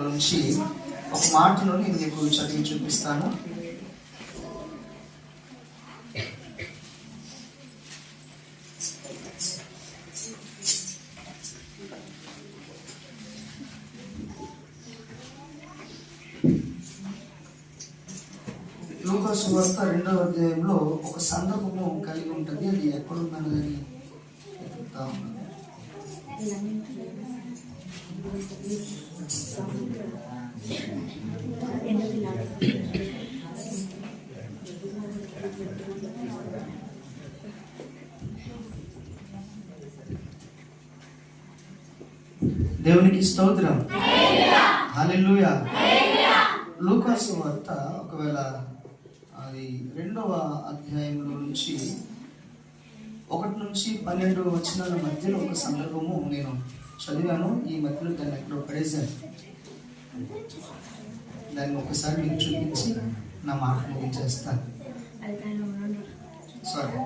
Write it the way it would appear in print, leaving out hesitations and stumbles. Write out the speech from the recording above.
నుంచి ఒక మాటను నేను మీకు చదివి చూపిస్తాను. లూకా సువార్త 2వ అధ్యాయంలో ఒక సందర్భము కలిగి ఉంటుంది. అది ఎక్కడున్నదని చెప్తా ఉన్నాను. దేవునికి స్తోత్రం, హల్లెలూయా. లూకా సువార్త ఒకవేళ అది 2వ అధ్యాయంలో నుంచి 1 నుంచి 12 వచనాల మధ్యలో ఒక సందర్భము నేను చదివాను. ఈ మధ్యలో దాన్ని ఎక్కడో పడేశాను. దాన్ని ఒకసారి మీకు చూపించి నా మాట ముగించేస్తాను. సారీ,